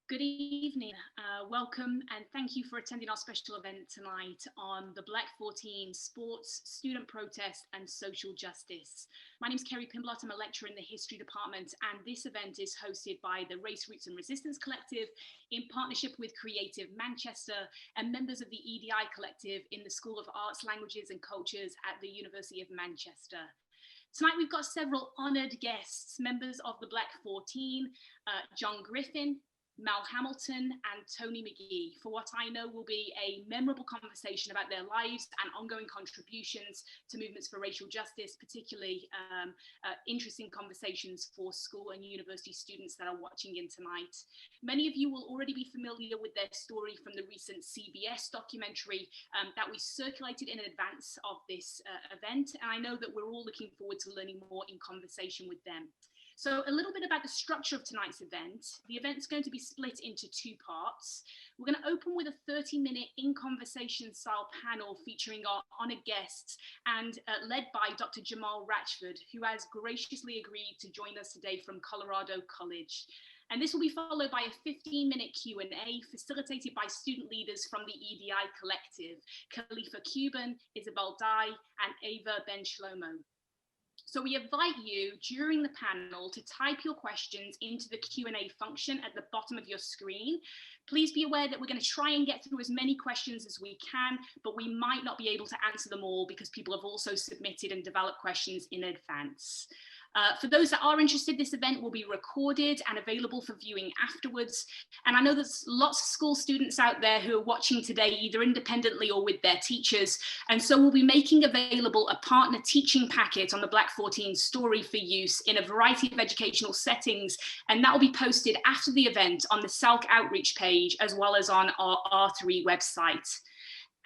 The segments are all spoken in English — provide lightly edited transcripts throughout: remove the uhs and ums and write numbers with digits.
Good evening, welcome and thank you for attending our special event tonight on the Black 14 Sports, Student Protest and Social Justice. My name is Kerry Pimblott, I'm a lecturer in the History Department, and this event is hosted by the Race Roots and Resistance Collective in partnership with Creative Manchester and members of the EDI Collective in the School of Arts, Languages and Cultures at the University of Manchester. Tonight we've got several honoured guests, members of the Black 14, John Griffin, Mal Hamilton and Tony McGee, for what I know will be a memorable conversation about their lives and ongoing contributions to movements for racial justice, particularly interesting conversations for school and university students that are watching in tonight. Many of you will already be familiar with their story from the recent CBS documentary that we circulated in advance of this event, and I know that we're all looking forward to learning more in conversation with them. So a little bit about the structure of tonight's event. The event's going to be split into two parts. We're going to open with a 30-minute in-conversation style panel featuring our honoured guests and led by Dr. Jamal Ratchford, who has graciously agreed to join us today from Colorado College. And this will be followed by a 15-minute Q&A facilitated by student leaders from the EDI Collective, Khalifa Cuban, Isabel Dye, and Ava Ben Shlomo. So we invite you during the panel to type your questions into the Q&A function at the bottom of your screen. Please be aware that we're going to try and get through as many questions as we can, but we might not be able to answer them all because people have also submitted and developed questions in advance. For those that are interested, this event will be recorded and available for viewing afterwards. And I know there's lots of school students out there who are watching today, either independently or with their teachers. And so we'll be making available a partner teaching packet on the Black 14 story for use in a variety of educational settings. And that will be posted after the event on the SALC outreach page, as well as on our R3 website.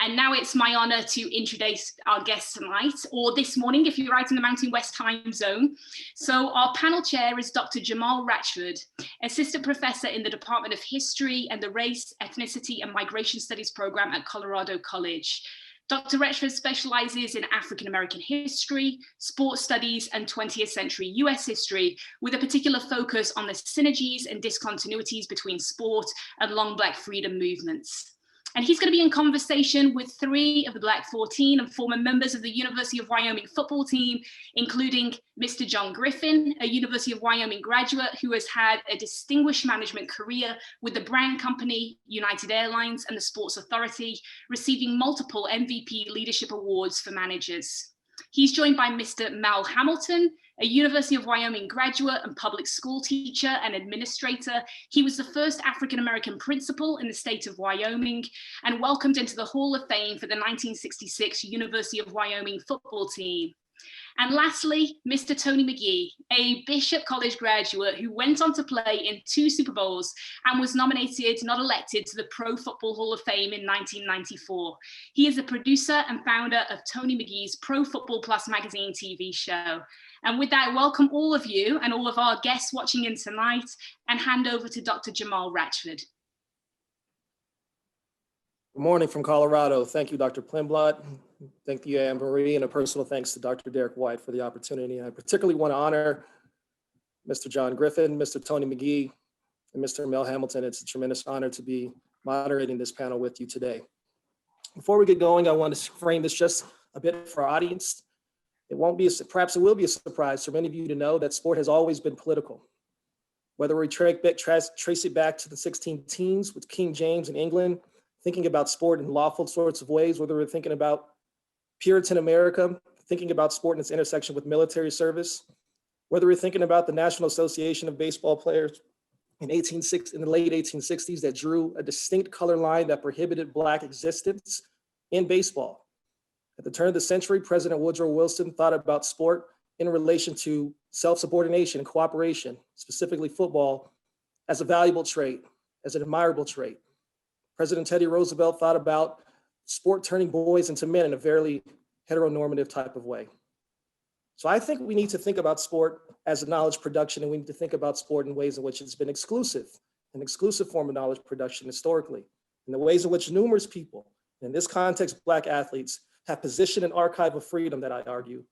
And now it's my honour to introduce our guests tonight, or this morning if you're out in the Mountain West time zone. So our panel chair is Dr. Jamal Ratchford, Assistant Professor in the Department of History and the Race, Ethnicity and Migration Studies program at Colorado College. Dr. Ratchford specialises in African American history, sports studies and 20th century US history, with a particular focus on the synergies and discontinuities between sport and long Black freedom movements. And he's going to be in conversation with three of the Black 14 and former members of the University of Wyoming football team, including Mr. John Griffin, a University of Wyoming graduate who has had a distinguished management career with the brand company, United Airlines, and the Sports Authority, receiving multiple MVP leadership awards for managers. He's joined by Mr. Mal Hamilton, a University of Wyoming graduate and public school teacher and administrator. He was the first African-American principal in the state of Wyoming and welcomed into the Hall of Fame for the 1966 University of Wyoming football team. And lastly, Mr. Tony McGee, a Bishop College graduate who went on to play in 2 Super Bowls and was nominated, not elected, to the Pro Football Hall of Fame in 1994. He is the producer and founder of Tony McGee's Pro Football Plus magazine TV show. And with that, I welcome all of you and all of our guests watching in tonight and hand over to Dr. Jamal Ratchford. Good morning from Colorado. Thank you, Dr. Pimblott. Thank you, Anne Marie, and a personal thanks to Dr. Derek White for the opportunity. I particularly want to honor Mr. John Griffin, Mr. Tony McGee, and Mr. Mel Hamilton. It's a tremendous honor to be moderating this panel with you today. Before we get going, I want to frame this just a bit for our audience. It won't be, perhaps it will be a surprise for many of you to know that sport has always been political. Whether we trace it back to the 16 teens with King James in England, thinking about sport in lawful sorts of ways, whether we're thinking about Puritan America, thinking about sport in its intersection with military service, whether we're thinking about the National Association of Baseball Players in the late 1860s that drew a distinct color line that prohibited Black existence in baseball. At the turn of the century, President Woodrow Wilson thought about sport in relation to self-subordination and cooperation, specifically football, as a valuable trait, as an admirable trait. President Teddy Roosevelt thought about sport turning boys into men in a very heteronormative type of way. So I think we need to think about sport as a knowledge production, and we need to think about sport in ways in which it's been exclusive, an exclusive form of knowledge production historically, in the ways in which numerous people, in this context, Black athletes, have positioned an archive of freedom that I argue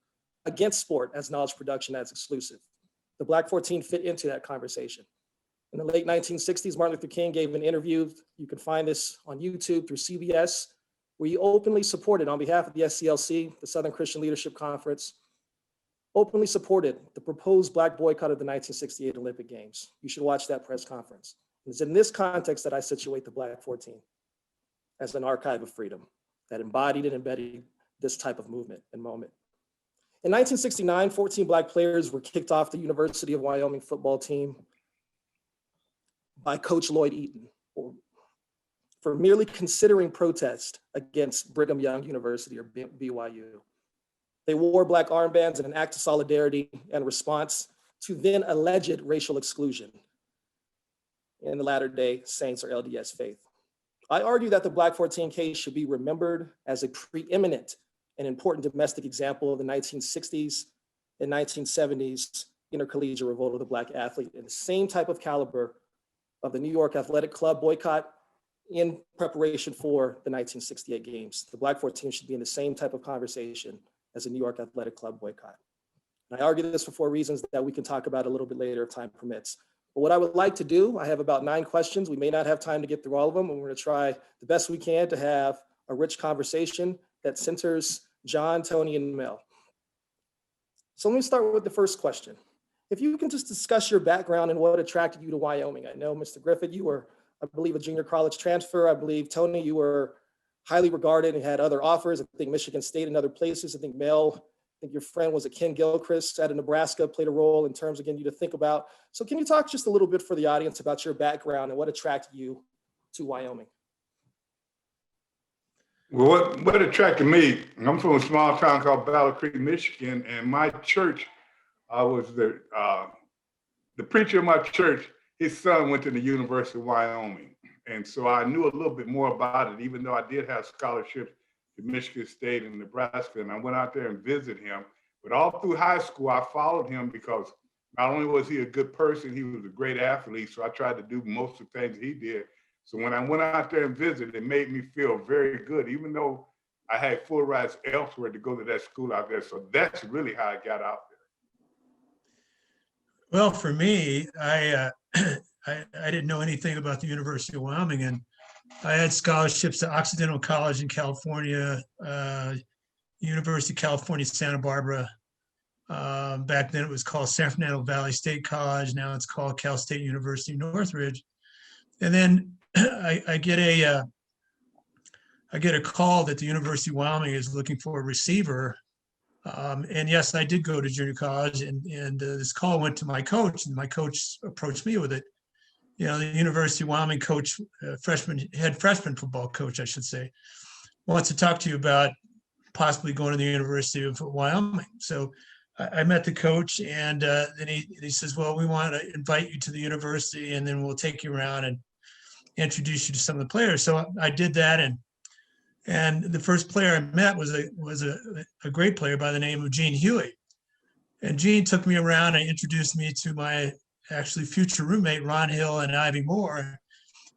against sport as knowledge production as exclusive. The Black 14 fit into that conversation. In the late 1960s, Martin Luther King gave an interview. You can find this on YouTube through CBS, where he openly supported, on behalf of the SCLC, the Southern Christian Leadership Conference, openly supported the proposed Black boycott of the 1968 Olympic Games. You should watch that press conference. It's in this context that I situate the Black 14 as an archive of freedom that embodied and embedded this type of movement and moment. In 1969, 14 Black players were kicked off the University of Wyoming football team by Coach Lloyd Eaton for merely considering protest against Brigham Young University, or BYU. They wore Black armbands in an act of solidarity and response to then alleged racial exclusion in the Latter-day Saints, or LDS faith. I argue that the Black 14 case should be remembered as a preeminent and important domestic example of the 1960s and 1970s intercollegiate revolt of the Black athlete, in the same type of caliber of the New York Athletic Club boycott in preparation for the 1968 games. The Black 14 should be in the same type of conversation as a New York Athletic Club boycott. And I argue this for 4 reasons that we can talk about a little bit later if time permits. But what I would like to do, I have about 9 questions. We may not have time to get through all of them, and we're gonna try the best we can to have a rich conversation that centers John, Tony, and Mel. So let me start with the first question. If you can just discuss your background and what attracted you to Wyoming. I know, Mr. Griffith, you were, I believe, a junior college transfer. I believe, Tony, you were highly regarded and had other offers. I think Michigan State and other places. I think Mel, I think your friend was a Ken Gilchrist out of Nebraska, played a role in terms of getting you to think about. So can you talk just a little bit for the audience about your background and what attracted you to Wyoming? Well, what attracted me, I'm from a small town called Battle Creek, Michigan, and my church was the preacher of my church, his son went to the University of Wyoming. And so I knew a little bit more about it, even though I did have scholarships to Michigan State and Nebraska. And I went out there and visited him. But all through high school, I followed him because not only was he a good person, he was a great athlete. So I tried to do most of the things he did. So when I went out there and visited, it made me feel very good, even though I had full rights elsewhere to go to that school out there. So that's really how I got out there. Well, for me, I didn't know anything about the University of Wyoming, and I had scholarships to Occidental College in California, University of California, Santa Barbara. Back then it was called San Fernando Valley State College. Now it's called Cal State University Northridge. And then I get a call that the University of Wyoming is looking for a receiver. And yes, I did go to junior college, and this call went to my coach, and my coach approached me with it. You know, the University of Wyoming coach, head freshman football coach, I should say, wants to talk to you about possibly going to the University of Wyoming. So I met the coach, and then he says, well, we want to invite you to the university, and then we'll take you around and introduce you to some of the players. So I did that, and the first player I met was a great player by the name of Gene Huey. And Gene took me around and introduced me to my actually future roommate, Ron Hill and Ivy Moore.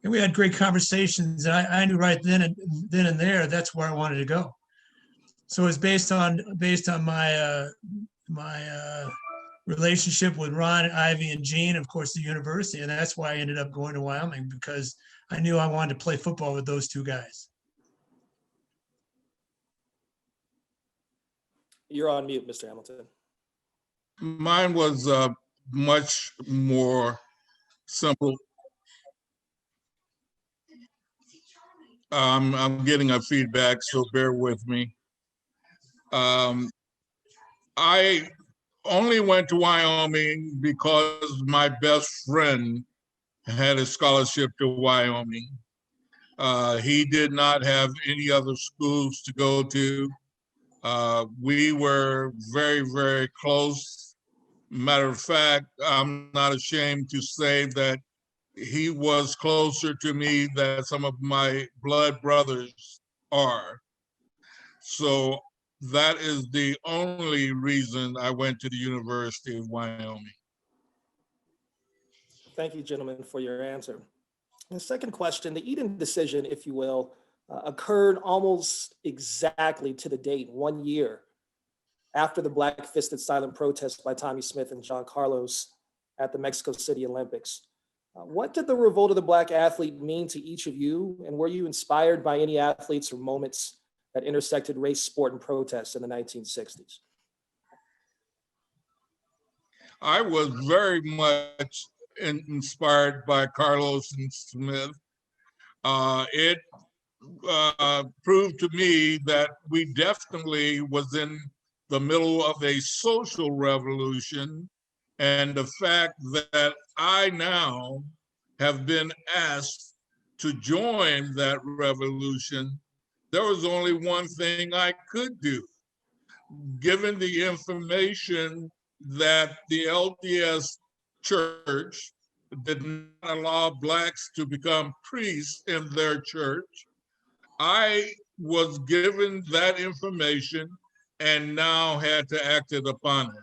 And we had great conversations. And I knew right then and there, that's where I wanted to go. So it's based on my relationship with Ron, Ivy, and Gene, of course, the university. And that's why I ended up going to Wyoming, because I knew I wanted to play football with those two guys. You're on mute, Mr. Hamilton. Mine was much more simple. I'm getting a feedback, so bear with me. I only went to Wyoming because my best friend had a scholarship to Wyoming. He did not have any other schools to go to. We were very, very close. Matter of fact, I'm not ashamed to say that he was closer to me than some of my blood brothers are. So that is the only reason I went to the University of Wyoming. Thank you, gentlemen, for your answer. The second question, the Eden decision, if you will, occurred almost exactly to the date, 1 year after the black-fisted silent protest by Tommie Smith and John Carlos at the Mexico City Olympics. What did the revolt of the Black athlete mean to each of you? And were you inspired by any athletes or moments that intersected race, sport, and protest in the 1960s? I was very much inspired by Carlos and Smith. It proved to me that we definitely was in the middle of a social revolution, and the fact that I now have been asked to join that revolution, there was only one thing I could do. Given the information that the LDS church did not allow Blacks to become priests in their church, I was given that information and now had to act it upon it.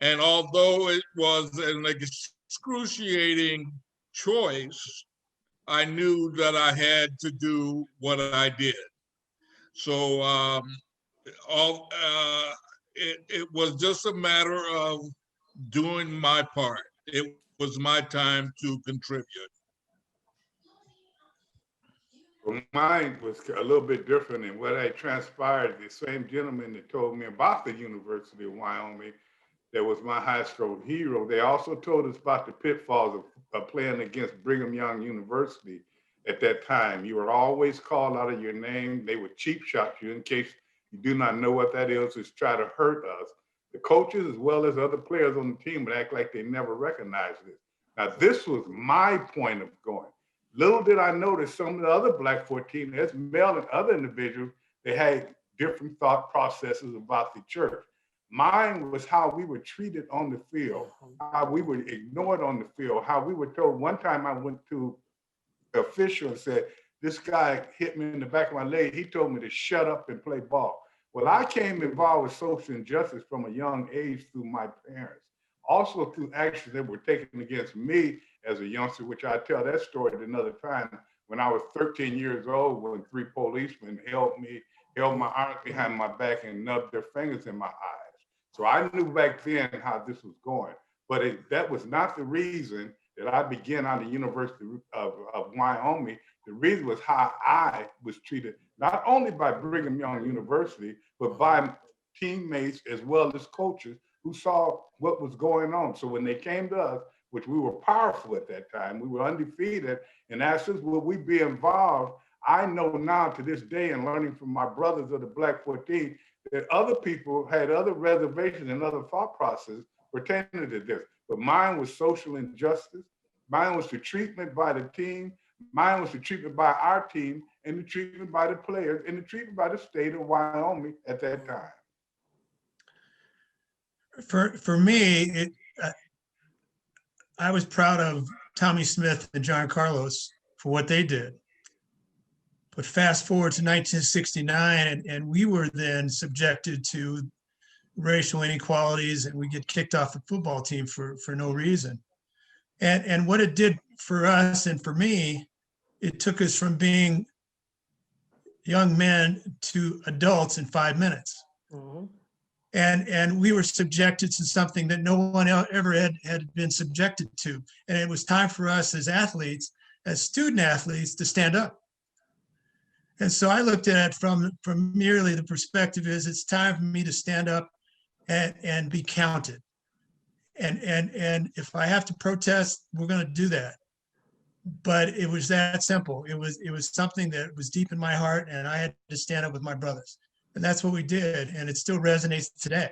And although it was an excruciating choice, I knew that I had to do what I did. So it was just a matter of doing my part. It was my time to contribute. Well, mine was a little bit different, and what had transpired, the same gentleman that told me about the University of Wyoming, that was my high school hero, they also told us about the pitfalls of playing against Brigham Young University at that time. You were always called out of your name. They would cheap shot you. In case you do not know what that is try to hurt us. The coaches, as well as other players on the team, would act like they never recognized it. Now, this was my point of going. Little did I notice some of the other Black 14, as male and other individuals, they had different thought processes about the church. Mine was how we were treated on the field, how we were ignored on the field, how we were told. One time I went to an official and said, this guy hit me in the back of my leg. He told me to shut up and play ball. Well, I came involved with social injustice from a young age through my parents, also through actions that were taken against me as a youngster, which I tell that story at another time. When I was 13 years old, when 3 policemen held my arms behind my back and nubbed their fingers in my eyes. So I knew back then how this was going, but that was not the reason that I began on the University of Wyoming. The reason was how I was treated, not only by Brigham Young University, but by teammates as well as coaches who saw what was going on. So when they came to us, which we were powerful at that time, we were undefeated, and asked us, will we be involved? I know now to this day, and learning from my brothers of the Black 14, that other people had other reservations and other thought processes pertaining to this. But mine was social injustice. Mine was the treatment by the team. Mine was the treatment by our team, and the treatment by the players, and the treatment by the state of Wyoming at that time. For me, I was proud of Tommy Smith and John Carlos for what they did. But fast forward to 1969, and we were then subjected to racial inequalities, and we get kicked off the football team for no reason. And what it did for us and for me, it took us from being young men to adults in 5 minutes. Mm-hmm. And we were subjected to something that no one ever had been subjected to. And it was time for us as athletes, as student athletes, to stand up. And so I looked at it from merely the perspective is it's time for me to stand up and be counted. And if I have to protest, we're going to do that. But it was that simple. It was something that was deep in my heart, and I had to stand up with my brothers. And that's what we did, and it still resonates today.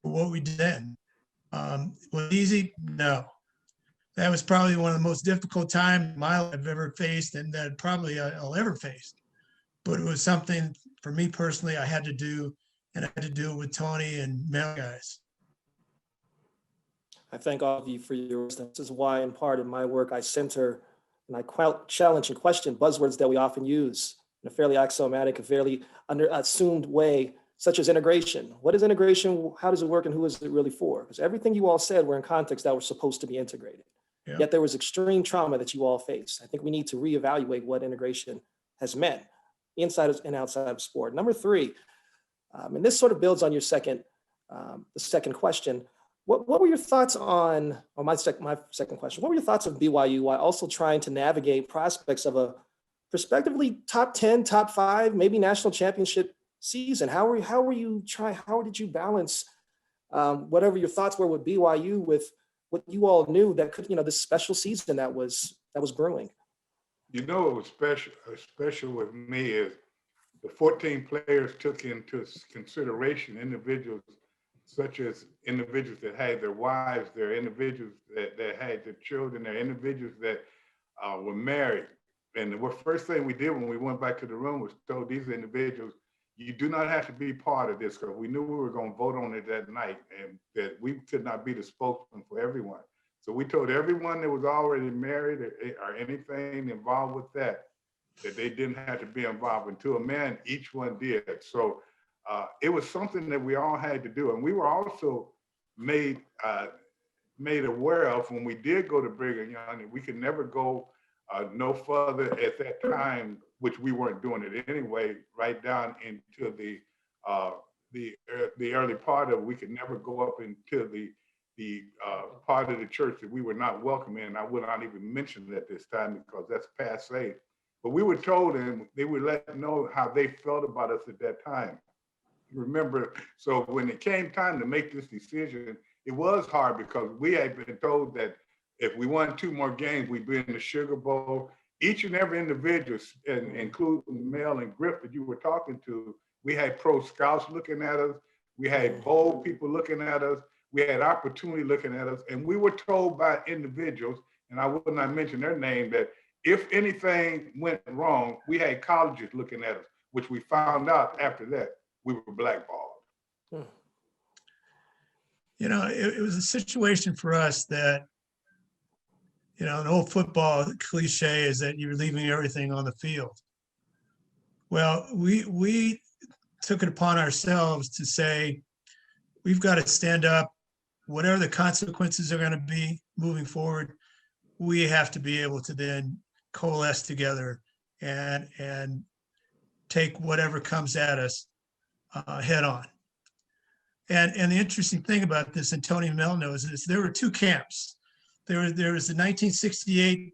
What we did then. Was it easy? No. That was probably one of the most difficult times in my life I've ever faced, and that probably I'll ever face. But it was something, for me personally, I had to do, and I had to do it with Tony and male guys. I thank all of you for your wisdom. This is why, in part, in my work, I center and I challenge and question buzzwords that we often use in a fairly axiomatic, a fairly assumed way, such as integration. What is integration? How does it work? And who is it really for? Because everything you all said were in context that were supposed to be integrated. Yeah. Yet there was extreme trauma that you all faced. I think we need to reevaluate what integration has meant inside and outside of sport. Number 3, and this sort of builds on your the second question. What were your thoughts on, or my second question, what were your thoughts of BYU while also trying to navigate prospects of a prospectively top 10, top 5, maybe national championship season? How did you balance whatever your thoughts were with BYU with what you all knew that could, this special season that was brewing? What was special with me is the 14 players took into consideration individuals such as individuals that had their wives, their individuals that had their children, their individuals that were married. And the first thing we did when we went back to the room was told these individuals, you do not have to be part of this, because we knew we were going to vote on it that night and that we could not be the spokesman for everyone. So we told everyone that was already married or anything involved with that they didn't have to be involved. And to a man, each one did. So it was something that we all had to do. And we were also made aware of when we did go to Brigham Young, and we could never go no further at that time, which we weren't doing it anyway, right down into the early part of it. We could never go up into the part of the church that we were not welcome in. I will not even mention it at this time because that's passé. But we were told, and they would let them know how they felt about us at that time. Remember, so when it came time to make this decision, it was hard because we had been told that if we won 2 more games, we'd be in the Sugar Bowl. Each and every individual, including Mel and Griff that you were talking to, we had pro scouts looking at us. We had bowl people looking at us. We had opportunity looking at us. And we were told by individuals, and I will not mention their name, that if anything went wrong, we had colleges looking at us, which we found out after that we were blackballed. It was a situation for us that, an old football cliche is that you're leaving everything on the field. Well, we took it upon ourselves to say, we've got to stand up, whatever the consequences are going to be moving forward, we have to be able to then coalesce together and take whatever comes at us head on. And the interesting thing about this, and Tony Mel knows this, there were 2 camps. There was the 1968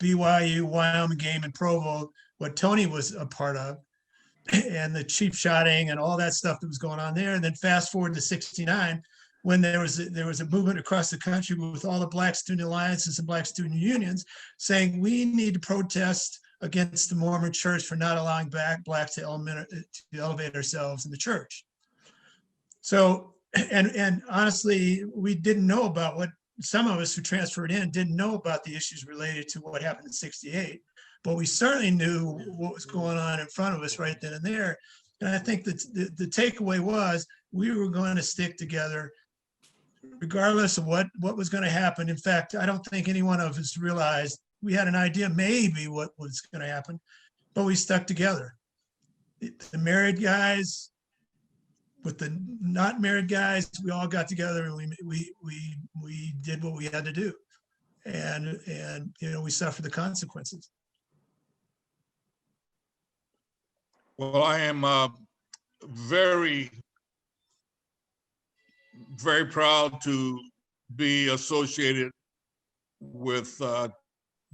BYU Wyoming game in Provo, what Tony was a part of, and the cheap shotting and all that stuff that was going on there. And then fast forward to 69, when there was a movement across the country with all the Black student alliances and Black student unions saying we need to protest against the Mormon church for not allowing Blacks to elevate ourselves in the church. So, and honestly, we didn't know about what some of us who transferred in didn't know about the issues related to what happened in 68, but we certainly knew what was going on in front of us right then and there. And I think that the takeaway was we were going to stick together regardless of what was going to happen. In fact, I don't think any one of us realized, we had an idea maybe what was going to happen, but we stuck together. The married guys with the not married guys, we all got together and we did what we had to do, and we suffered the consequences. Well, I am very, very proud to be associated with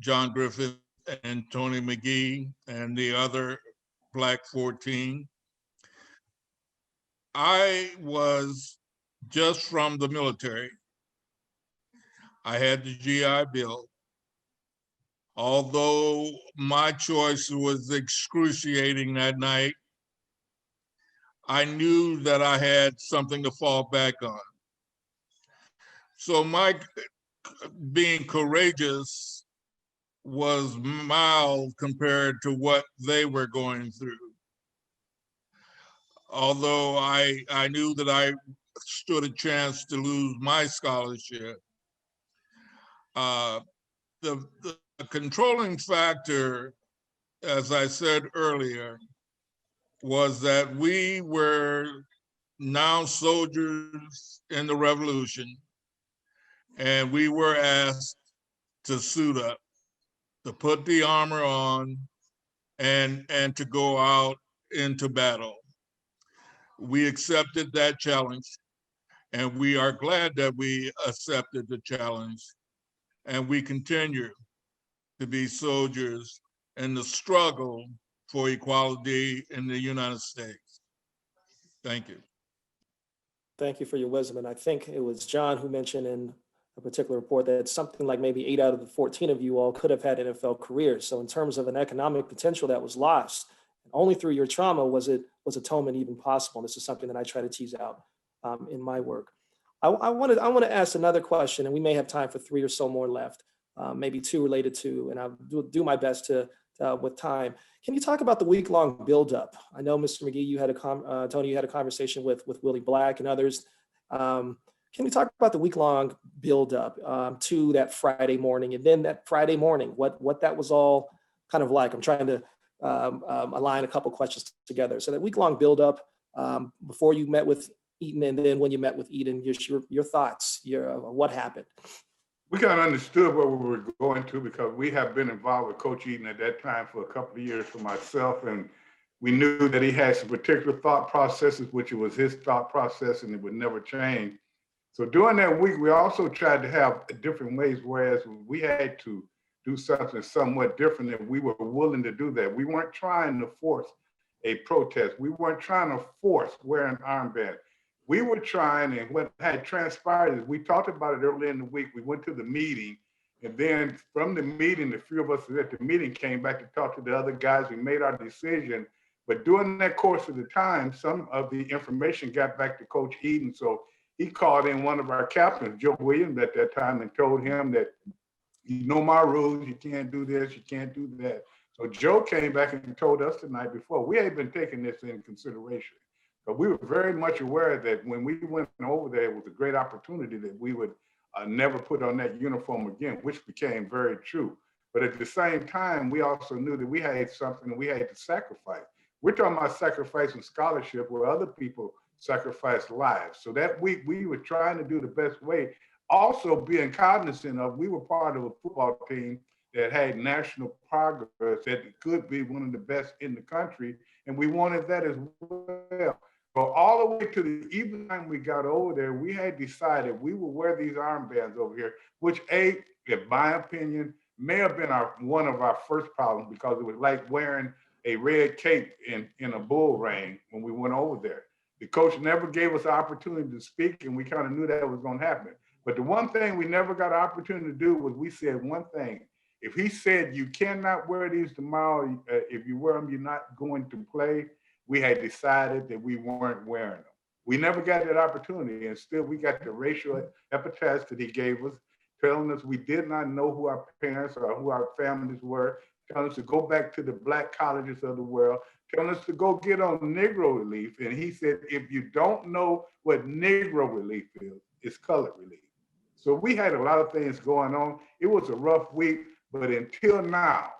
John Griffith and Tony McGee and the other Black 14. I was just from the military. I had the GI Bill. Although my choice was excruciating that night, I knew that I had something to fall back on. So my being courageous was mild compared to what they were going through. Although I knew that I stood a chance to lose my scholarship, the controlling factor, as I said earlier, was that we were now soldiers in the revolution, and we were asked to suit up, to put the armor on, and to go out into battle. We accepted that challenge, And we are glad that we accepted the challenge, and we continue to be soldiers in the struggle for equality in the United States. Thank you. Thank you for your wisdom. And I think it was John who mentioned in a particular report that something like maybe 8 out of the 14 of you all could have had NFL careers. So in terms of an economic potential that was lost, only through your trauma was atonement even possible. And this is something that I try to tease out in my work. I want to ask another question, and we may have time for 3 or so more left, maybe 2 related to, and I'll do my best to with time. Can you talk about the week-long buildup? I know, Mr. McGee, you had Tony, you had a conversation with Willie Black and others. Can you talk about the week-long buildup to that Friday morning, and then that Friday morning, what that was all kind of like? I'm trying to align a couple questions together. So that week-long buildup before you met with Eaton, and then when you met with Eaton, your thoughts, what happened? We kind of understood what we were going to because we have been involved with Coach Eaton at that time for a couple of years for myself, and we knew that he had some particular thought processes, which was his thought process, and it would never change. So during that week, we also tried to have different ways, whereas we had to do something somewhat different, and we were willing to do that. We weren't trying to force a protest. We weren't trying to force wearing an armband. We were trying, and what had transpired is we talked about it earlier in the week. We went to the meeting, and then from the meeting, the few of us at the meeting came back to talk to the other guys. We made our decision. But during that course of the time, some of the information got back to Coach Eaton. So he called in one of our captains, Joe Williams, at that time, and told him that, you know my rules, you can't do this, you can't do that. So Joe came back and told us the night before. We had been taking this in consideration. But we were very much aware that when we went over there, it was a great opportunity that we would never put on that uniform again, which became very true. But at the same time, we also knew that we had something we had to sacrifice. We're talking about sacrificing scholarship where other people sacrifice lives. So that week, we were trying to do the best way. Also being cognizant of, we were part of a football team that had national progress, that could be one of the best in the country, and we wanted that as well. So all the way to the even time we got over there, we had decided we would wear these armbands over here, which in my opinion, may have been one of our first problems, because it was like wearing a red cape in a bull ring when we went over there. The coach never gave us the opportunity to speak, and we kind of knew that was going to happen. But the one thing we never got an opportunity to do was we said one thing. If he said, you cannot wear these tomorrow, if you wear them, you're not going to play, we had decided that we weren't wearing them. We never got that opportunity, and still we got the racial epithets that he gave us, telling us we did not know who our parents or who our families were, telling us to go back to the black colleges of the world, telling us to go get on Negro relief. And he said, if you don't know what Negro relief is, it's colored relief. So we had a lot of things going on. It was a rough week, but until now,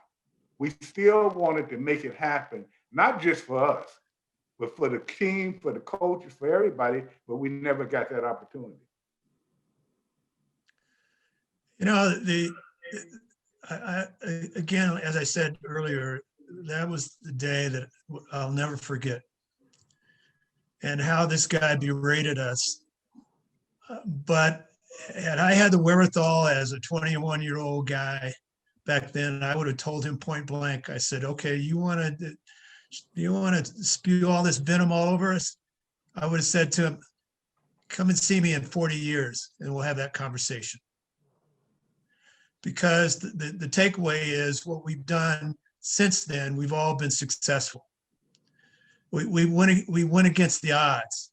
we still wanted to make it happen, not just for us, but for the team, for the coaches, for everybody, but we never got that opportunity. You know, again, as I said earlier, that was the day that I'll never forget, and how this guy berated us. But had I had the wherewithal as a 21-year-old guy back then, I would have told him point blank. I said, okay, you want to spew all this venom all over us? I would have said to him, come and see me in 40 years and we'll have that conversation. Because the takeaway is what we've done since then, we've all been successful. We went against the odds,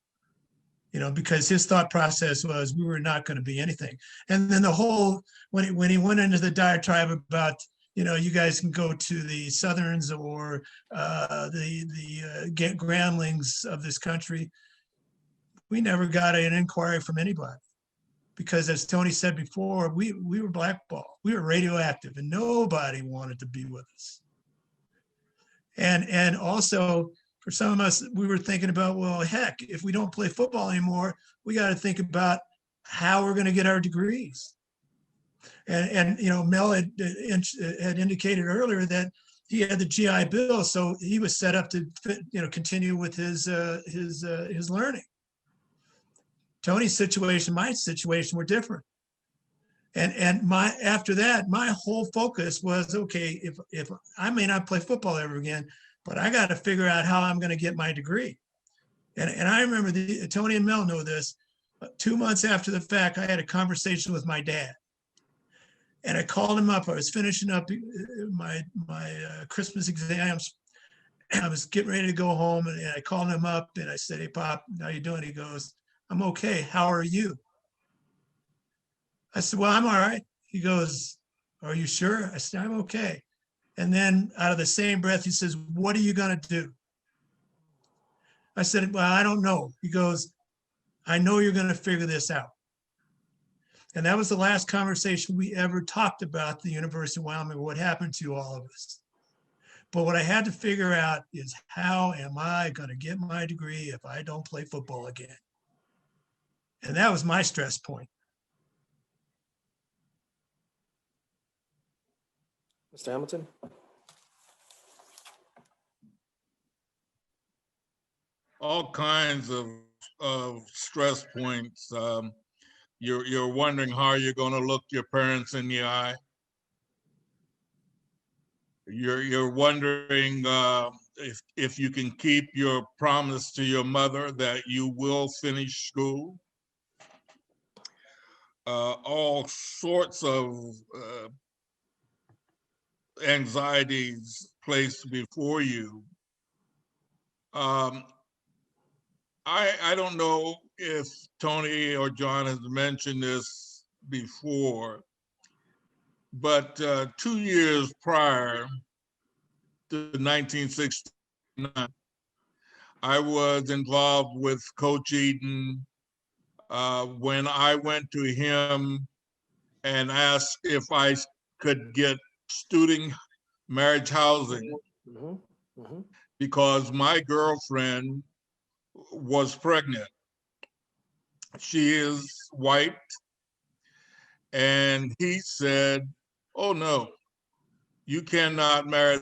you know, because his thought process was we were not going to be anything. And then the whole, when he went into the diatribe about, you know, you guys can go to the Southerns or the Gramblings of this country, we never got an inquiry from anybody. Because as Tony said before, we were blackballed, we were radioactive, and nobody wanted to be with us. And also, for some of us, we were thinking about, well, heck, if we don't play football anymore, we got to think about how we're going to get our degrees. And you know, Mel had indicated earlier that he had the GI Bill, so he was set up to, you know, continue with his learning. Tony's situation, my situation were different. And after that, my whole focus was, okay, if I may not play football ever again, but I got to figure out how I'm going to get my degree. And I remember Tony and Mel know this. 2 months after the fact, I had a conversation with my dad. And I called him up. I was finishing up my Christmas exams. I was getting ready to go home, and I called him up and I said, "Hey, Pop, how you doing?" He goes, "I'm okay. How are you?" I said, "Well, I'm all right." He goes, "Are you sure?" I said, "I'm okay." And then out of the same breath, he says, "What are you going to do?" I said, "Well, I don't know." He goes, "I know you're going to figure this out." And that was the last conversation we ever talked about the University of Wyoming, what happened to all of us. But what I had to figure out is, how am I going to get my degree if I don't play football again? And that was my stress point. Mr. Hamilton? All kinds of stress points. You're wondering how you're going to look your parents in the eye. You're wondering if you can keep your promise to your mother that you will finish school. All sorts of anxieties placed before you. I don't know if Tony or John has mentioned this before, but 2 years prior to 1969, I was involved with Coach Eaton when I went to him and asked if I could get student marriage housing because my girlfriend was pregnant. She is white. And he said, "Oh no, you cannot marry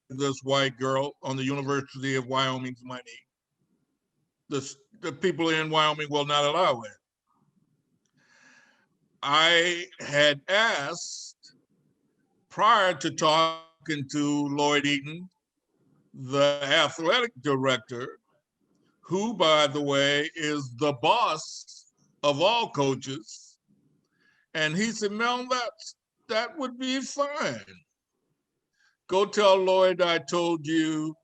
this white girl on the University of Wyoming's money. The people in Wyoming will not allow it." I had asked, prior to talking to Lloyd Eaton, the athletic director, who, by the way, is the boss of all coaches. And he said, "Mel, that would be fine. Go tell Lloyd I told you,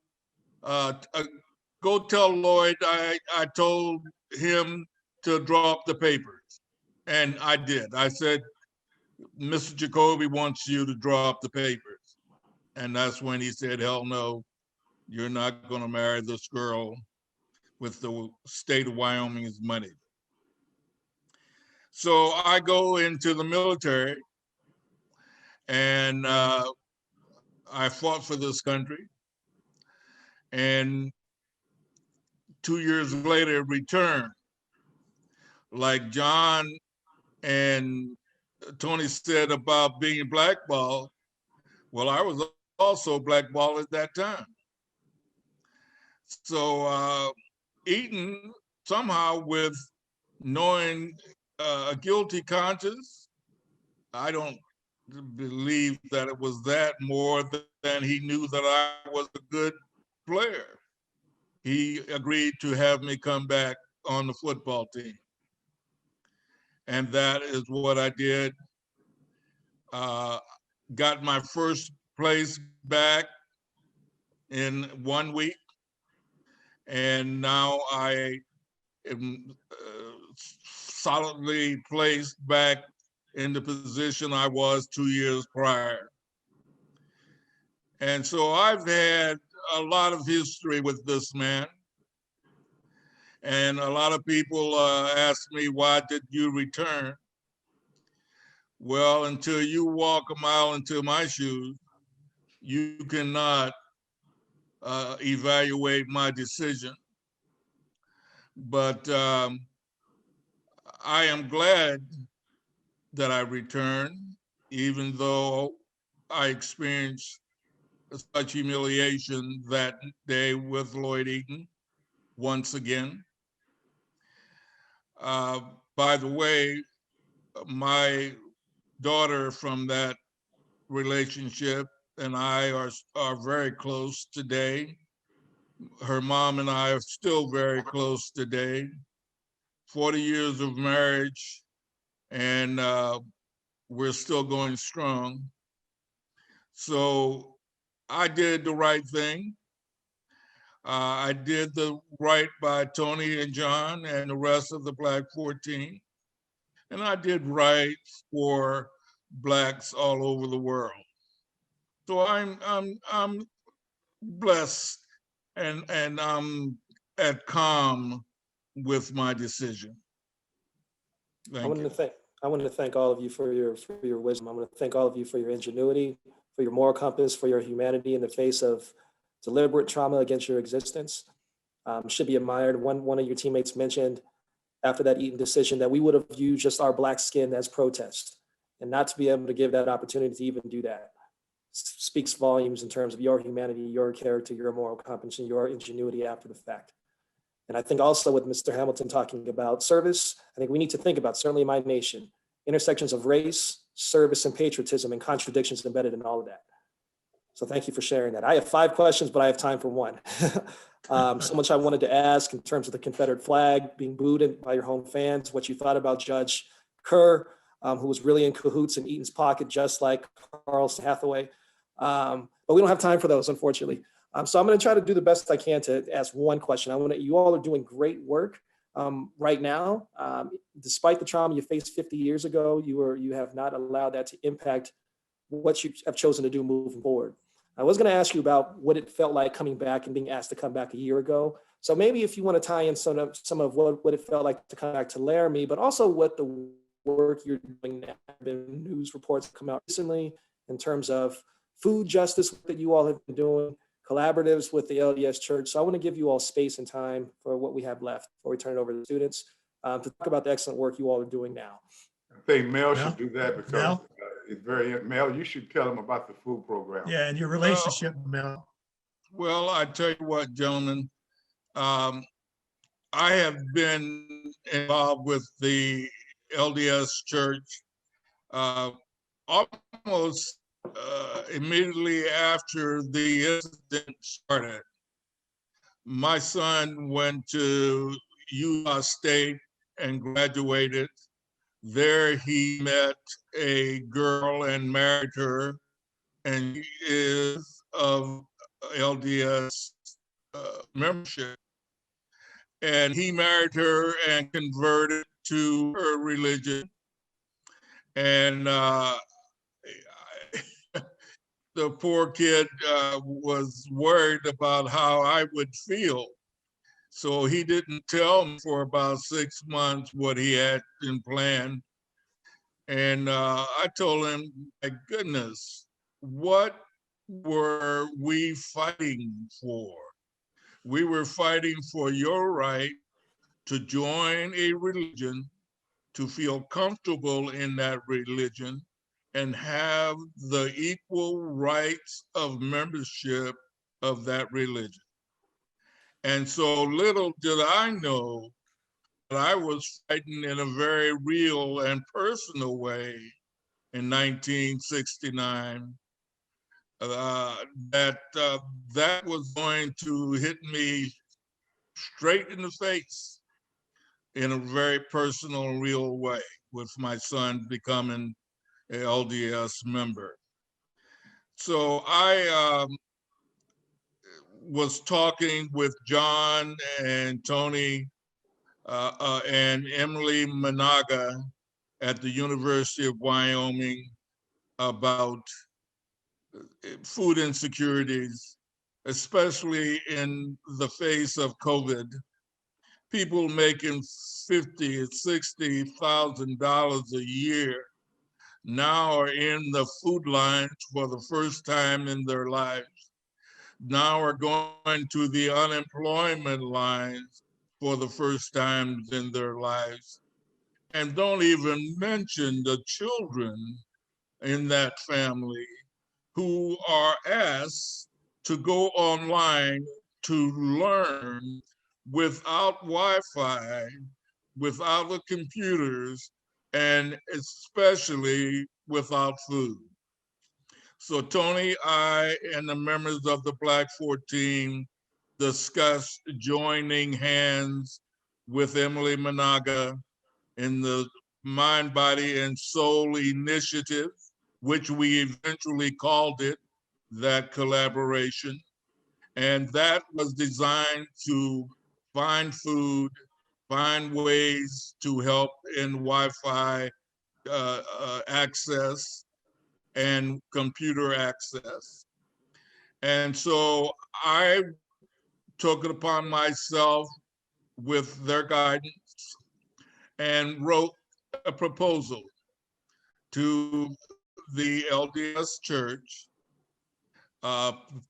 go tell Lloyd I told him to drop the papers." And I did. I said, "Mr. Jacoby wants you to drop the papers." And that's when he said, "Hell no, you're not going to marry this girl with the state of Wyoming's money." So I go into the military, and I fought for this country. And 2 years later, returned. Like John and Tony said about being blackballed, well, I was also blackballed at that time. So Eaton, somehow, with knowing a guilty conscience, I don't believe that it was that more than he knew that I was a good player. He agreed to have me come back on the football team. And that is what I did. Got my first place back in 1 week. And now I am solidly placed back in the position I was 2 years prior. And so I've had a lot of history with this man. And a lot of people ask me, "Why did you return?" Well, until you walk a mile into my shoes, you cannot evaluate my decision. But I am glad that I returned, even though I experienced such humiliation that day with Lloyd Eaton once again. Uh, by the way, my daughter from that relationship and I are very close today. Her mom and I are still very close today. 40 years of marriage, and we're still going strong. So I did the right thing. I did the right by Tony and John and the rest of the Black 14. And I did right for Blacks all over the world. So I'm blessed and I'm at calm with my decision. I Thank want you. to thank I want to thank all of you for your wisdom. I want to thank all of you for your ingenuity, for your moral compass, for your humanity in the face of deliberate trauma against your existence. Should be admired. One of your teammates mentioned after that Eaton decision that we would have viewed just our Black skin as protest, and not to be able to give that opportunity to even do that speaks volumes in terms of your humanity, your character, your moral compass, and your ingenuity after the fact. And I think also with Mr. Hamilton talking about service, I think we need to think about, certainly in my nation, intersections of race, service, and patriotism, and contradictions embedded in all of that. So thank you for sharing that. I have 5 questions, but I have time for one. So much I wanted to ask in terms of the Confederate flag being booed by your home fans, what you thought about Judge Kerr, who was really in cahoots in Eaton's pocket, just like Carl Hathaway. But we don't have time for those, unfortunately. So I'm going to try to do the best I can to ask one question. You all are doing great work right now. Despite the trauma you faced 50 years ago, you have not allowed that to impact what you have chosen to do moving forward. I was going to ask you about what it felt like coming back and being asked to come back a year ago. So maybe if you want to tie in some of what it felt like to come back to Laramie, but also what the work you're doing now. Been news reports come out recently in terms of food justice that you all have been doing, collaboratives with the LDS Church. So I want to give you all space and time for what we have left before we turn it over to the students to talk about the excellent work you all are doing now. I think Mel Mel? should do that because Mel? it's very, Mel, you should tell them about the food program. Yeah, and your relationship, Mel. Well, I tell you what, gentlemen, I have been involved with the LDS Church almost immediately after the incident started. My son went to Utah State and graduated. There he met a girl and married her, and she is of LDS membership. And he married her and converted to her religion. And the poor kid was worried about how I would feel. So he didn't tell me for about 6 months what he had in plan. And I told him, my goodness, what were we fighting for? We were fighting for your right to join a religion, to feel comfortable in that religion, and have the equal rights of membership of that religion. And so little did I know that I was fighting in a very real and personal way in 1969, that was going to hit me straight in the face in a very personal, real way, with my son becoming an LDS member. So I was talking with John and Tony and Emily Managa at the University of Wyoming about food insecurities, especially in the face of COVID. People making $50,000 and $60,000 a year now are in the food lines for the first time in their lives. Now are going to the unemployment lines for the first time in their lives. And don't even mention the children in that family who are asked to go online to learn without Wi-Fi, without the computers, and especially without food. So Tony, I, and the members of the Black 14 discussed joining hands with Emily Managa in the Mind, Body, and Soul Initiative, which we eventually called it that collaboration. And that was designed to find food, find ways to help in Wi-Fi access and computer access. And so I took it upon myself with their guidance and wrote a proposal to the LDS Church,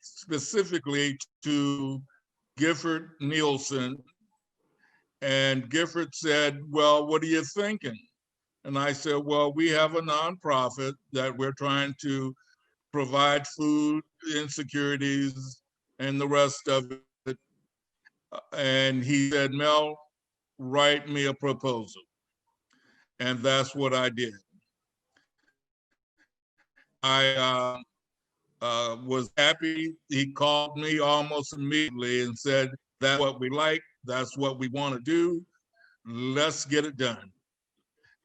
specifically to Gifford Nielsen. And Gifford said, well, what are you thinking? And I said, well, we have a nonprofit that we're trying to provide food insecurities and the rest of it. And he said, Mel, write me a proposal. And that's what I did. I was happy. He called me almost immediately and said, that's what we like. That's what we want to do. Let's get it done.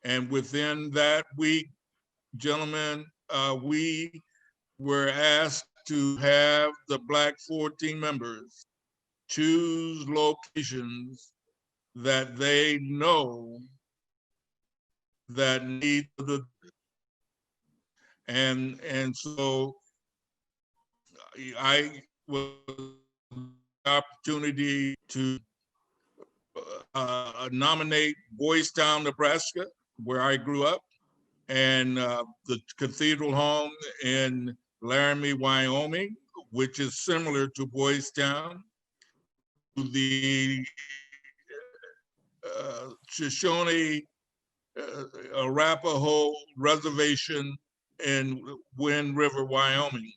And within that week, gentlemen, we were asked to have the Black 14 members choose locations that they know that need the, and so I was the opportunity to nominate Boys Town, Nebraska, where I grew up, and the Cathedral Home in Laramie, Wyoming, which is similar to Boys Town, the Shoshone Arapaho Reservation in Wind River, Wyoming.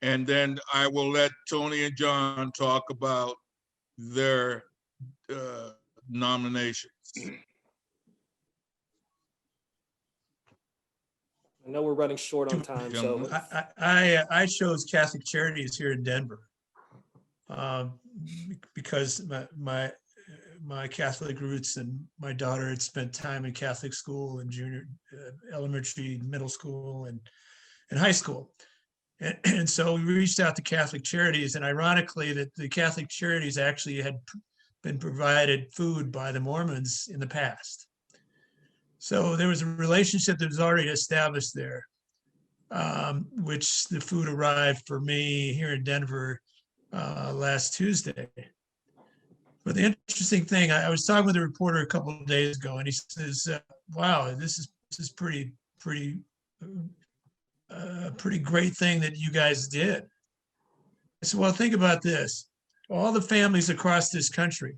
And then I will let Tony and John talk about their nominations. I know we're running short on time, so I chose Catholic Charities here in Denver because my Catholic roots, and my daughter had spent time in Catholic school and junior, elementary, middle school, and high school. And so we reached out to Catholic Charities, and ironically, that the Catholic Charities actually had been provided food by the Mormons in the past. So there was a relationship that was already established there, which the food arrived for me here in Denver last Tuesday. But the interesting thing, I was talking with a reporter a couple of days ago, and he says, "Wow, this is pretty great thing that you guys did." I said, "Well, think about this: all the families across this country.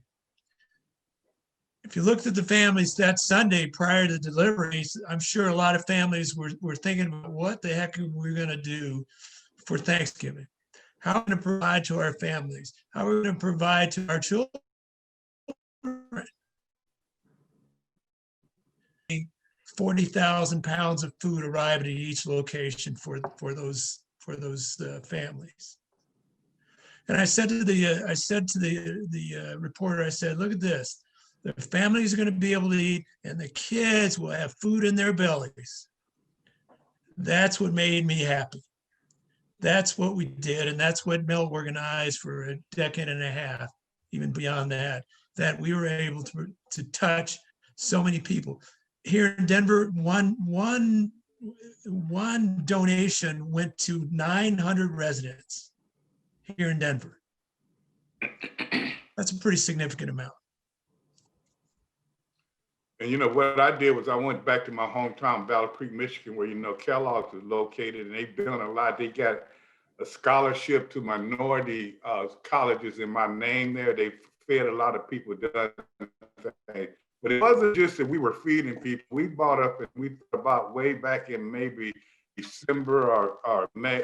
If you looked at the families that Sunday prior to deliveries, I'm sure a lot of families were thinking about what the heck we're going to do for Thanksgiving. How are we going to provide to our families? How are we going to provide to our children? 40,000 pounds of food arrived at each location for those families." And I said to the reporter, I said, "Look at this. The families are going to be able to eat, and the kids will have food in their bellies." That's what made me happy. That's what we did, and that's what Mel organized for a decade and a half, even beyond that we were able to touch so many people. Here in Denver, one donation went to 900 residents here in Denver. That's a pretty significant amount. And you know what I did was I went back to my hometown, Battle Creek, Michigan, where Kellogg's is located, and they've done a lot. They got a scholarship to minority colleges in my name there. They fed a lot of people. But it wasn't just that we were feeding people. We bought up, and we thought about way back in maybe December or May,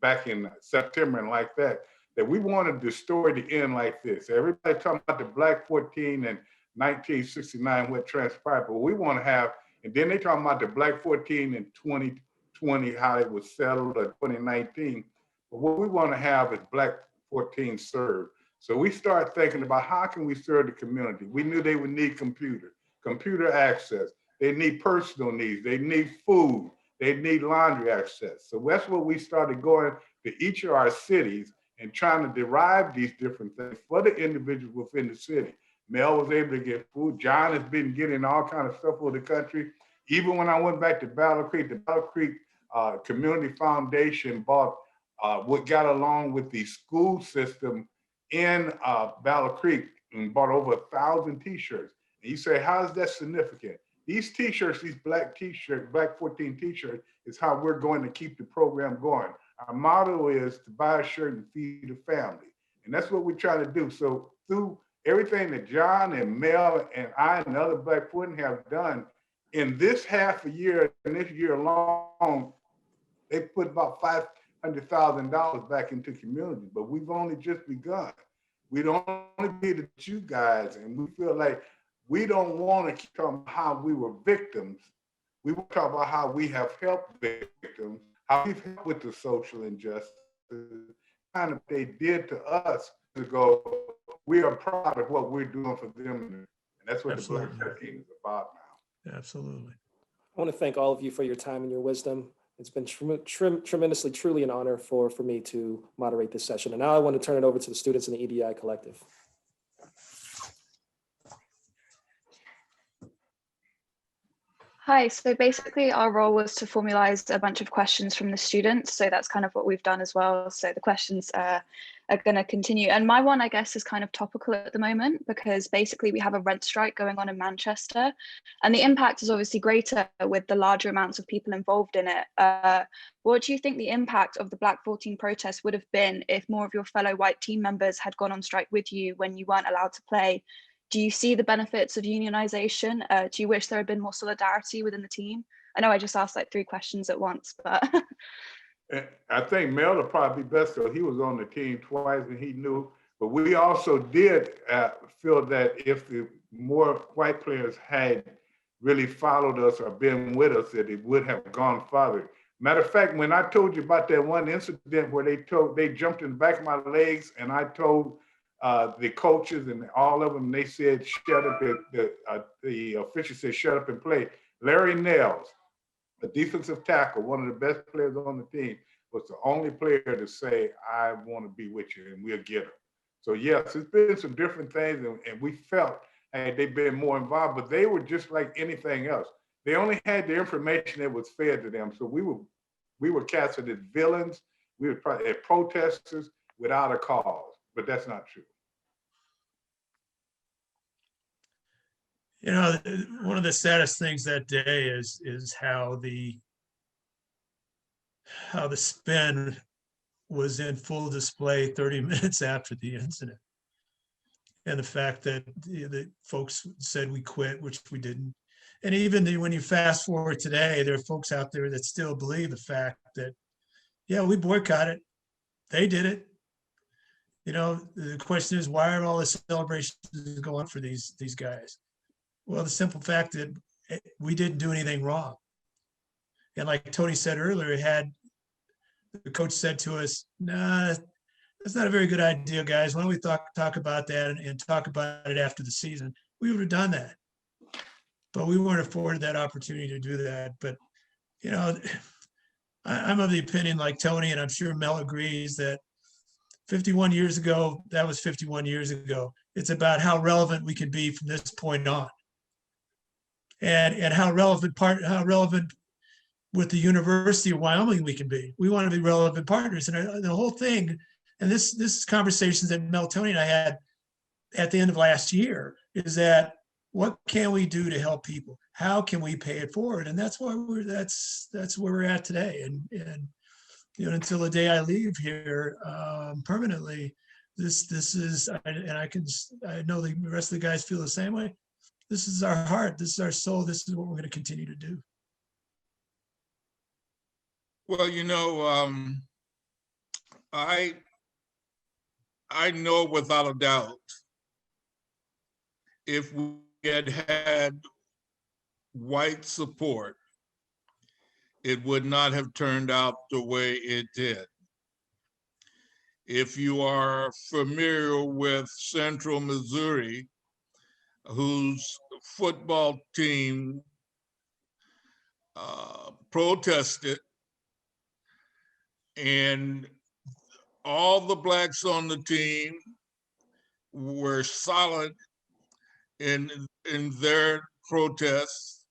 back in September and like that we wanted the story to end like this. Everybody talking about the Black 14 and 1969, what transpired, but we want to have, and then they talking about the Black 14 in 2020, how it was settled, or 2019. But what we want to have is Black 14 served. So we start thinking about how can we serve the community? We knew they would need computer access. They need personal needs. They need food. They need laundry access. So that's what we started going to each of our cities and trying to derive these different things for the individuals within the city. Mel was able to get food. John has been getting all kinds of stuff over the country. Even when I went back to Battle Creek, the Battle Creek Community Foundation bought what got along with the school system in Battle Creek and bought over 1,000 t-shirts. And you say, how is that significant? These t-shirts, these black t-shirts, Black 14 t-shirts, is how we're going to keep the program going. Our motto is to buy a shirt and feed a family. And that's what we're trying to do. So through everything that John and Mel and I and other Black 14 have done in this half a year and this year long, they put about $500,000 back into community, but we've only just begun. We don't only be the you guys, and we feel like we don't want to keep talking about how we were victims. We will talk about how we have helped victims, how we've helped with the social injustice, kind of they did to us to go, we are proud of what we're doing for them. And that's what Absolutely. the Black 14 is about now. Absolutely. I want to thank all of you for your time and your wisdom. It's been tremendously, truly an honor for me to moderate this session. And now I want to turn it over to the students in the EDI collective. Hi, so basically our role was to formalize a bunch of questions from the students. So that's kind of what we've done as well. So the questions are going to continue. And my one, I guess, is kind of topical at the moment because basically we have a rent strike going on in Manchester and the impact is obviously greater with the larger amounts of people involved in it. What do you think the impact of the Black 14 protest would have been if more of your fellow white team members had gone on strike with you when you weren't allowed to play? Do you see the benefits of unionization? Do you wish there had been more solidarity within the team? I know I just asked like 3 questions at once, but. I think Mel would probably be best, so he was on the team twice and he knew, but we also did feel that if the more white players had really followed us or been with us, that it would have gone farther. Matter of fact, when I told you about that one incident where they jumped in the back of my legs and I told the coaches and all of them, they said, shut up, the official said, shut up and play. Larry Nels, a defensive tackle, one of the best players on the team, was the only player to say, I want to be with you and we'll get him. So yes, it's been some different things and we felt had they been more involved, but they were just like anything else. They only had the information that was fed to them. So we were casted as villains, we were probably protesters without a cause, but that's not true. You know, one of the saddest things that day is how the spin was in full display 30 minutes after the incident. And the fact that the folks said we quit, which we didn't. And even when you fast forward today, there are folks out there that still believe the fact that, yeah, we boycotted, they did it. You know, the question is, why are all the celebrations going on for these guys? Well, the simple fact that we didn't do anything wrong. And like Tony said earlier, the coach said to us, nah, that's not a very good idea, guys. Why don't we talk about that and talk about it after the season? We would have done that. But we weren't afforded that opportunity to do that. But, you know, I'm of the opinion, like Tony, and I'm sure Mel agrees, that 51 years ago, that was 51 years ago. It's about how relevant we can be from this point on. And how relevant with the University of Wyoming we can be. We want to be relevant partners. And the whole thing, and this is conversations that Mel, Tony, and I had at the end of last year, is that what can we do to help people? How can we pay it forward? And that's why that's where we're at today. And you know, until the day I leave here permanently, this is, and I know the rest of the guys feel the same way. This is our heart. This is our soul. This is what we're going to continue to do. Well, you know, I know without a doubt, if had had white support, it would not have turned out the way it did. If you are familiar with Central Missouri, whose football team protested, and all the blacks on the team were solid in their protests.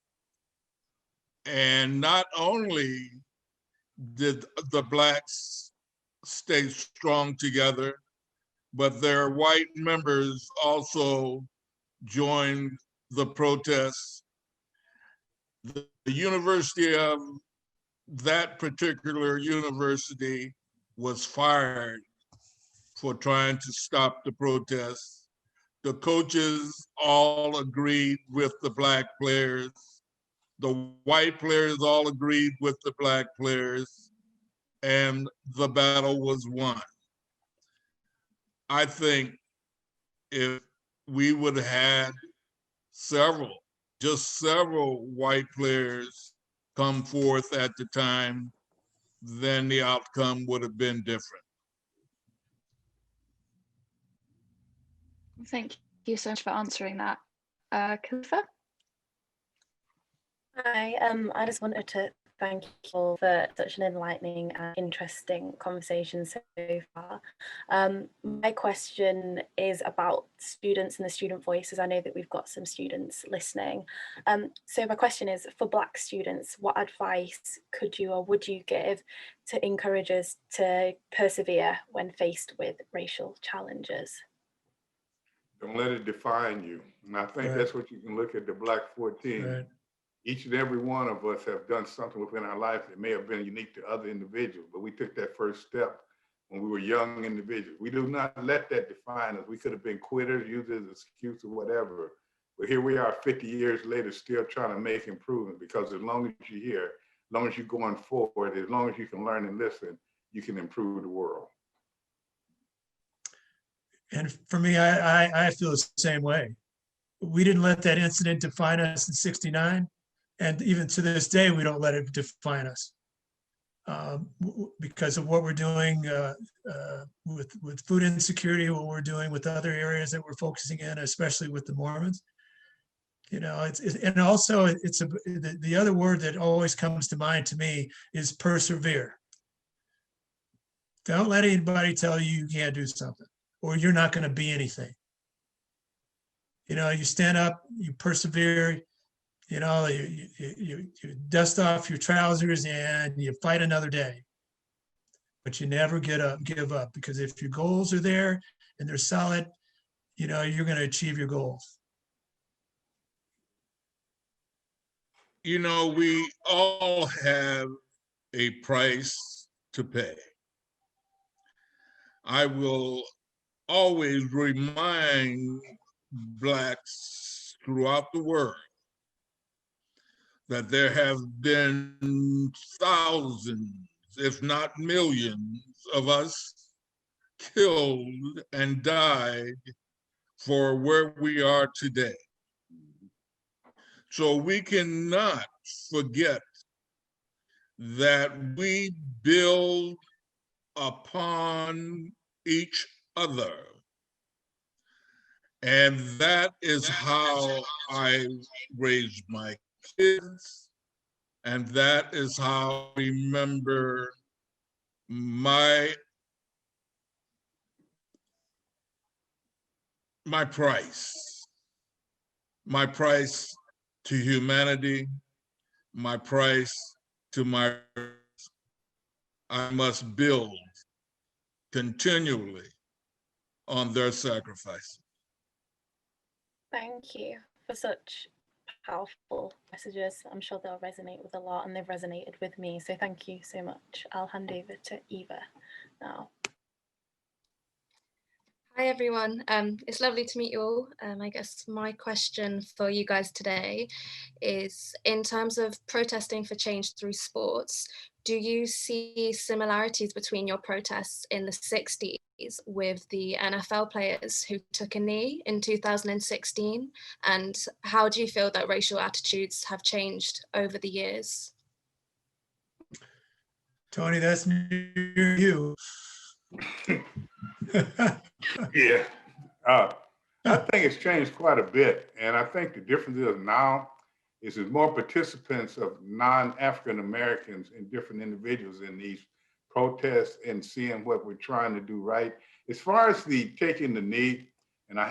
And not only did the blacks stay strong together, but their white members also joined the protests. The university of that particular university was fired for trying to stop the protests. The coaches all agreed with the black players. The white players all agreed with the black players, and the battle was won. I think if we would have had just several white players come forth at the time, then the outcome would have been different. Thank you so much for answering that. Khalifa? Hi, I just wanted to thank you all for such an enlightening and interesting conversation so far. My question is about students and the student voices. I know that we've got some students listening. So my question is, for Black students, what advice could you or would you give to encourage us to persevere when faced with racial challenges? Don't let it define you. And I think that's what you can look at the Black 14. Right. Each and every one of us have done something within our life that may have been unique to other individuals, but we took that first step when we were young individuals. We do not let that define us. We could have been quitters, used as an excuse or whatever, but here we are 50 years later still trying to make improvement, because as long as you're here, as long as you're going forward, as long as you can learn and listen, you can improve the world. And for me, I feel the same way. We didn't let that incident define us in '69. And even to this day, we don't let it define us because of what we're doing with food insecurity, what we're doing with other areas that we're focusing in, especially with the Mormons. You know, and also the other word that always comes to mind to me is persevere. Don't let anybody tell you you can't do something or you're not going to be anything. You know, you stand up, you persevere. You know, you dust off your trousers and you fight another day. But you never give up, because if your goals are there and they're solid, you know, you're going to achieve your goals. You know, we all have a price to pay. I will always remind Blacks throughout the world that there have been thousands, if not millions, of us killed and died for where we are today. So we cannot forget that we build upon each other. And that is how I raised my kids. And that is how I remember my price to humanity, my price to I must build continually on their sacrifice. Thank you for such powerful messages. I'm sure they'll resonate with a lot, and they've resonated with me. So thank you so much. I'll hand over to Eva now. Hi everyone, it's lovely to meet you all. I guess my question for you guys today is, in terms of protesting for change through sports, do you see similarities between your protests in the 60s with the NFL players who took a knee in 2016? And how do you feel that racial attitudes have changed over the years? Tony, that's near you. Yeah. I think it's changed quite a bit. And I think the difference is now is there's more participants of non-African Americans and different individuals in these protests and seeing what we're trying to do right. As far as the taking the knee, and I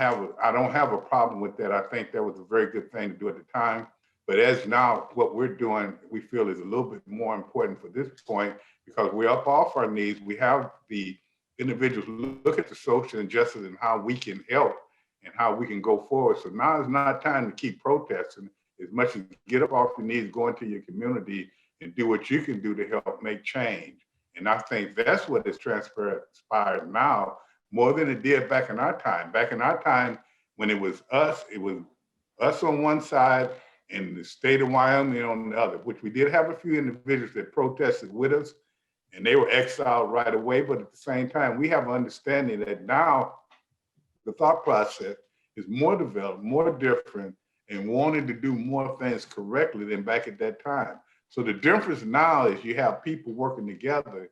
don't have a problem with that. I think that was a very good thing to do at the time. But as now what we're doing, we feel is a little bit more important for this point because we're up off our knees. We have the individuals look at the social injustice and how we can help and how we can go forward. So now is not time to keep protesting as much as get up off your knees, go into your community and do what you can do to help make change. And I think that's what is transpired now more than it did back in our time. Back in our time, when it was us on one side and the state of Wyoming on the other, which we did have a few individuals that protested with us and they were exiled right away. But at the same time, we have an understanding that now the thought process is more developed, more different, and wanting to do more things correctly than back at that time. So the difference now is you have people working together.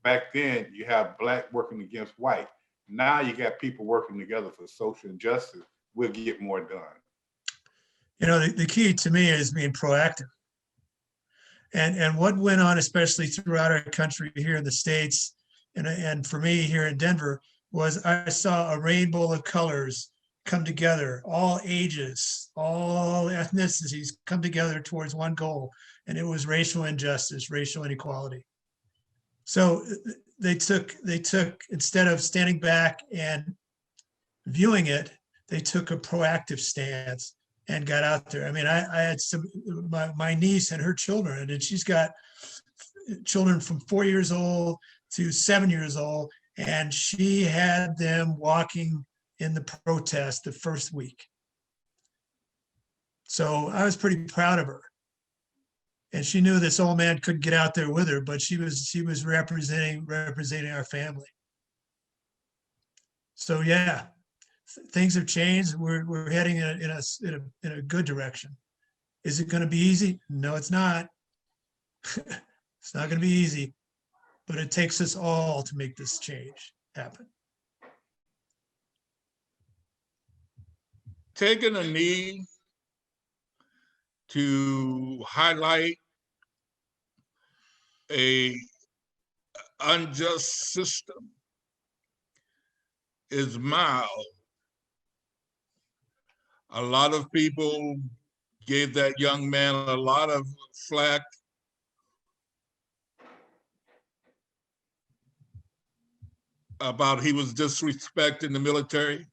Back then, you have Black working against white. Now you got people working together for social justice. We'll get more done. You know, the key to me is being proactive. And what went on, especially throughout our country here in the States, and for me here in Denver, was I saw a rainbow of colors come together, all ages, all ethnicities come together towards one goal, and it was racial injustice, racial inequality. So they took, instead of standing back and viewing it, they took a proactive stance and got out there. I mean, I had my niece and her children, and she's got children from 4 years old to 7 years old, and she had them walking in the protest the first week. So I was pretty proud of her. And she knew this old man couldn't get out there with her, but she was representing our family. So yeah, things have changed. We're heading in a good direction. Is it going to be easy? No, it's not. It's not going to be easy, but it takes us all to make this change happen. Taking a knee to highlight a unjust system is mild. A lot of people gave that young man a lot of flack. About he was disrespecting the military.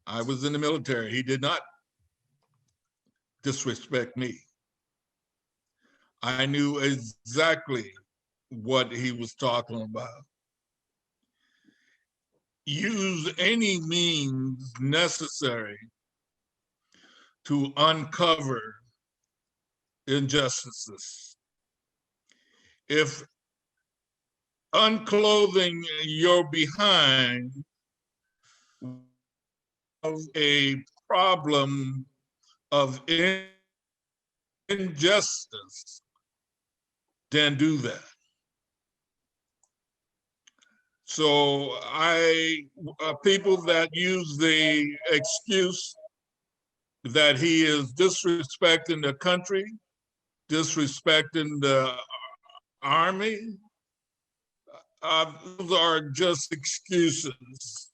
I was in the military. He did not disrespect me. I knew exactly what he was talking about. Use any means necessary to uncover injustices. If unclothing your behind of a problem of injustice, then do that. So people that use the excuse that he is disrespecting the country, disrespecting the Army, those are just excuses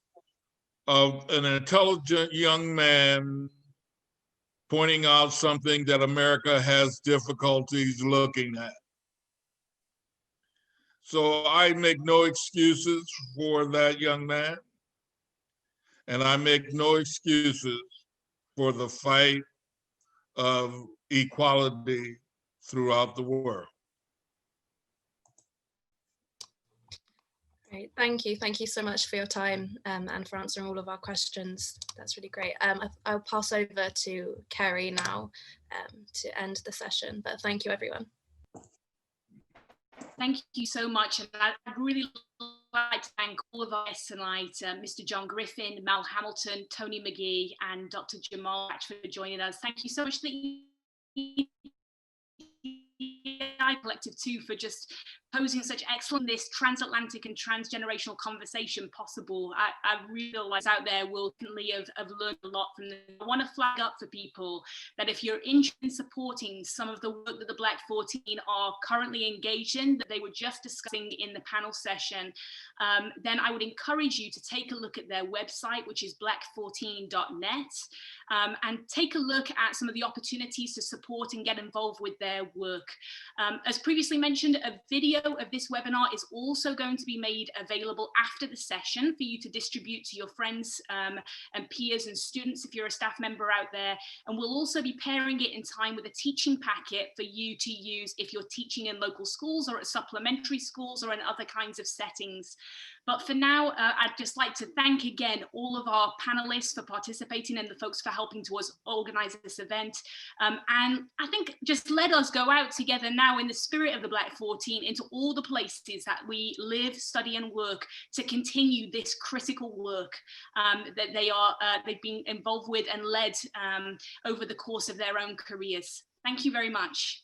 of an intelligent young man pointing out something that America has difficulties looking at. So I make no excuses for that young man, and I make no excuses for the fight of equality throughout the world. Great, thank you. Thank you so much for your time and for answering all of our questions. That's really great. I'll pass over to Kerry now to end the session, but thank you, everyone. Thank you so much. And I'd really like to thank all of our guests tonight, Mr. John Griffin, Mal Hamilton, Tony McGee, and Dr. Jamal for joining us. Thank you so much to the Collective too for just posing such excellent this transatlantic and transgenerational conversation possible. I realize out there will definitely have learned a lot from them. I want to flag up for people that if you're interested in supporting some of the work that the Black 14 are currently engaged in, that they were just discussing in the panel session, then I would encourage you to take a look at their website, which is black14.net, and take a look at some of the opportunities to support and get involved with their work. As previously mentioned, a video of this webinar is also going to be made available after the session for you to distribute to your friends and peers and students if you're a staff member out there. And we'll also be pairing it in time with a teaching packet for you to use if you're teaching in local schools or at supplementary schools or in other kinds of settings. But for now, I'd just like to thank again all of our panelists for participating and the folks for helping to us organize this event. And I think just let us go out together now in the spirit of the Black 14 into all the places that we live, study and work to continue this critical work that they've been involved with and led over the course of their own careers. Thank you very much.